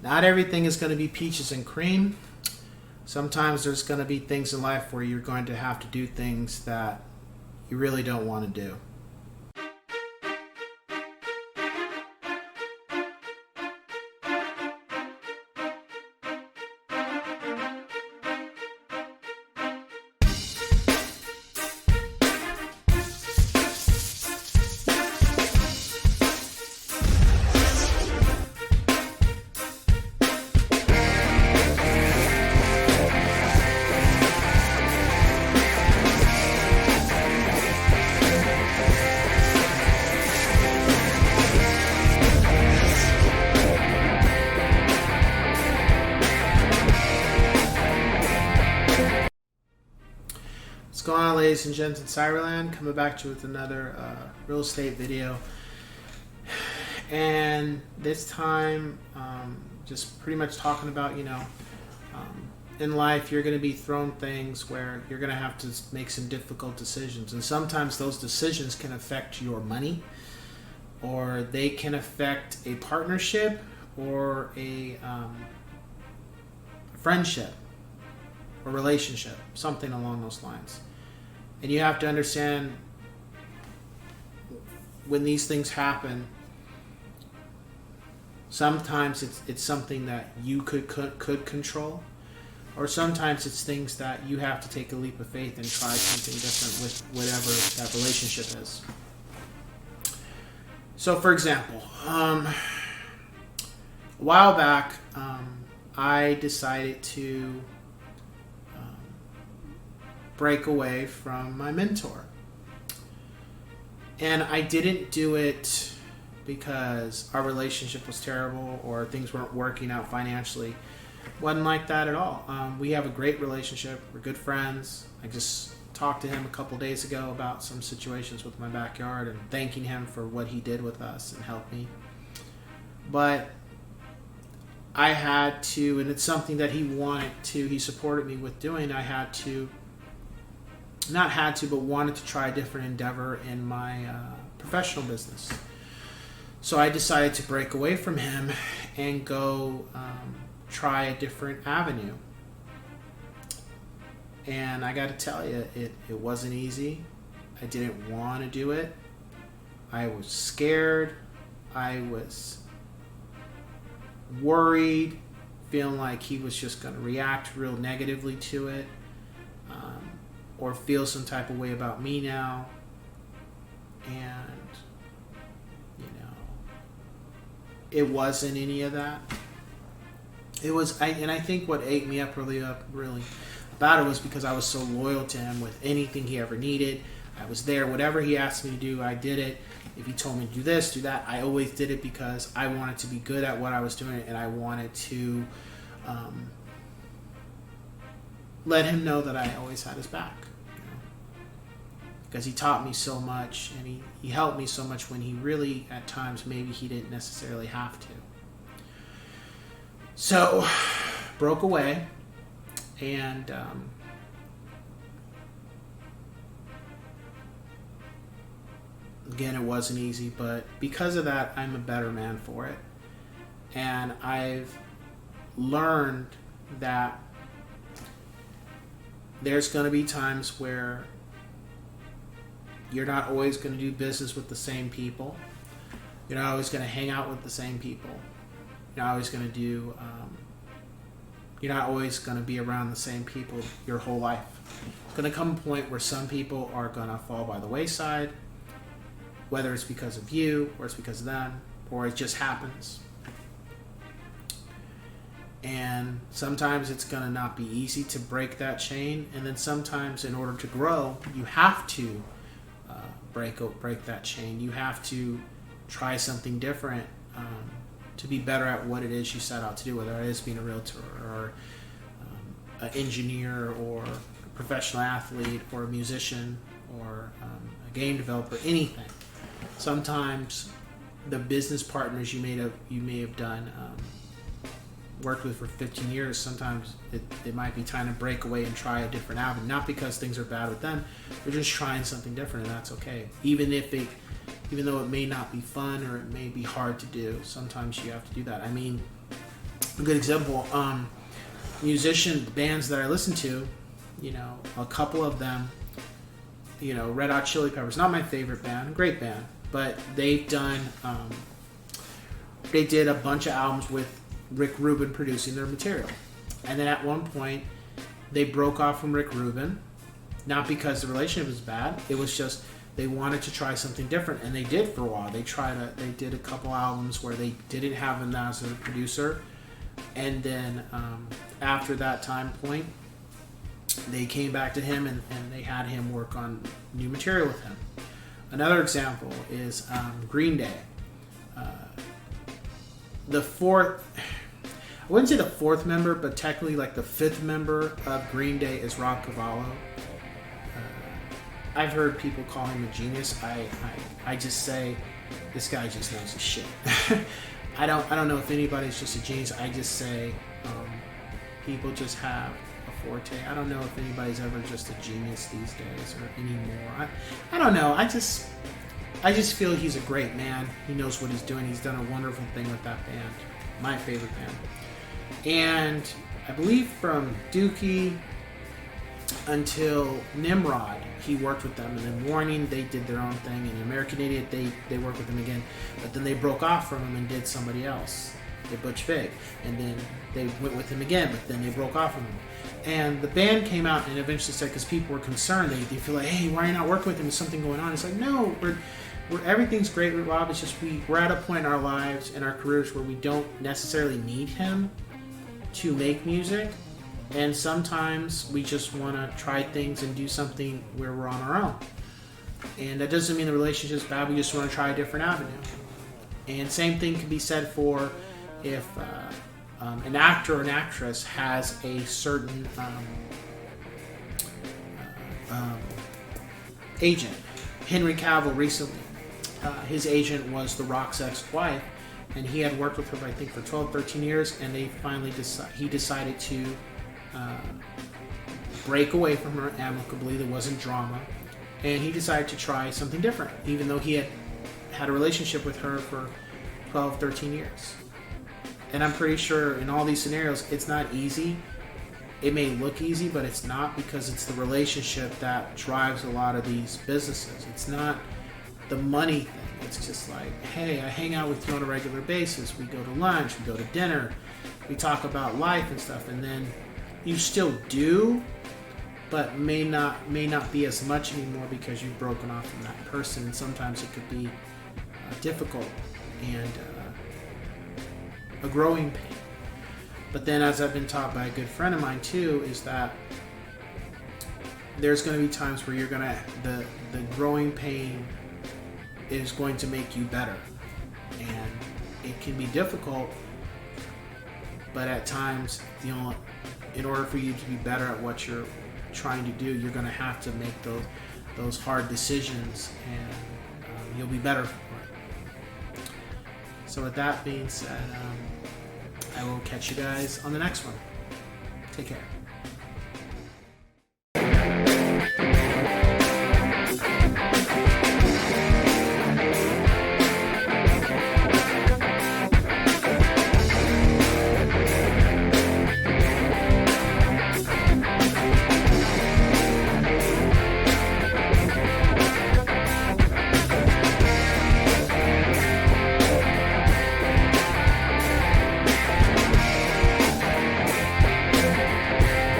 Not everything is going to be peaches and cream. Sometimes there's going to be things in life where you're going to have to do things that you really don't want to do. What's going on, ladies and gents in Cyberland? Coming back to you with another real estate video. And this time, just pretty much talking about, in life you're going to be thrown things where you're going to have to make some difficult decisions. And sometimes those decisions can affect your money, or they can affect a partnership or a friendship or relationship, something along those lines. And you have to understand, when these things happen, sometimes it's something that you could control, or sometimes it's things that you have to take a leap of faith and try something different with whatever that relationship is. So, for example, a while back, I decided to break away from my mentor. And I didn't do it because our relationship was terrible or things weren't working out financially. Wasn't like that at all. We have a great relationship. We're good friends. I just talked to him a couple days ago about some situations with my backyard and thanking him for what he did with us and helped me. But I had to, and it's something that he wanted to, he supported me with doing, I had to, not had to, but wanted to try a different endeavor in my professional business. So I decided to break away from him and go try a different avenue. And I got to tell you, it wasn't easy. I didn't want to do it. I was scared. I was worried, feeling like he was just going to react real negatively to it. Or feel some type of way about me now. And, it wasn't any of that. It was, I think what ate me up really about it was because I was so loyal to him with anything he ever needed. I was there. Whatever he asked me to do, I did it. If he told me to do this, do that, I always did it because I wanted to be good at what I was doing, and I wanted to let him know that I always had his back. Because he taught me so much, and he helped me so much when he really, at times, maybe he didn't necessarily have to. So, broke away, and again, it wasn't easy, but because of that, I'm a better man for it. And I've learned that there's going to be times where you're not always going to do business with the same people. You're not always going to hang out with the same people. You're not always going to do, you're not always going to be around the same people your whole life. It's going to come a point where some people are going to fall by the wayside, whether it's because of you, or it's because of them, or it just happens. And sometimes it's going to not be easy to break that chain, and then sometimes in order to grow, you have to break that chain. You have to try something different to be better at what it is you set out to do, whether it is being a realtor or an engineer or a professional athlete or a musician or a game developer, anything. Sometimes the business partners you may have done worked with for 15 years, sometimes it might be time to break away and try a different avenue. Not because things are bad with them, they're just trying something different, and that's okay. Even though it may not be fun or it may be hard to do, sometimes you have to do that. I mean, a good example. Bands that I listen to, a couple of them, Red Hot Chili Peppers, not my favorite band, great band, but they've done, they did a bunch of albums with Rick Rubin producing their material. And then at one point, they broke off from Rick Rubin, not because the relationship was bad, it was just they wanted to try something different, and they did for a while. They did a couple albums where they didn't have him as a producer, and then after that time point, they came back to him and they had him work on new material with him. Another example is Green Day. The fourth, I wouldn't say the fourth member, but technically like the fifth member of Green Day is Rob Cavallo. I've heard people call him a genius. I just say this guy just knows his shit. I don't know if anybody's just a genius. I just say people just have a forte. I don't know if anybody's ever just a genius these days or anymore. I don't know. I just feel he's a great man. He knows what he's doing. He's done a wonderful thing with that band. My favorite band. And I believe from Dookie until Nimrod, he worked with them. And then Warning, they did their own thing. And American Idiot, they worked with him again. But then they broke off from him and did somebody else. Did Butch Vig. And then they went with him again, but then they broke off from him. And the band came out and eventually said, because people were concerned, they feel like, hey, why are you not working with him? Is something going on? It's like, no, we're everything's great with Rob. It's just we're at a point in our lives and our careers where we don't necessarily need him to make music. And sometimes we just want to try things and do something where we're on our own. And that doesn't mean the relationship's bad. We just want to try a different avenue. And same thing can be said for if an actor or an actress has a certain agent. Henry Cavill recently, his agent was The Rock's ex-wife, and he had worked with her, I think, for 12, 13 years, and they finally he decided to break away from her amicably. There wasn't drama, and he decided to try something different, even though he had a relationship with her for 12, 13 years. And I'm pretty sure in all these scenarios, it's not easy. It may look easy, but it's not, because it's the relationship that drives a lot of these businesses. It's not the money thing. It's just like, hey, I hang out with you on a regular basis. We go to lunch, we go to dinner, we talk about life and stuff, and then you still do, but may not be as much anymore because you've broken off from that person. And sometimes it could be difficult and a growing pain. But then, as I've been taught by a good friend of mine too, is that there's going to be times where the growing pain is going to make you better. And it can be difficult, but at times, in order for you to be better at what you're trying to do, you're going to have to make those hard decisions, and you'll be better for it. So with that being said, I will catch you guys on the next one. Take care.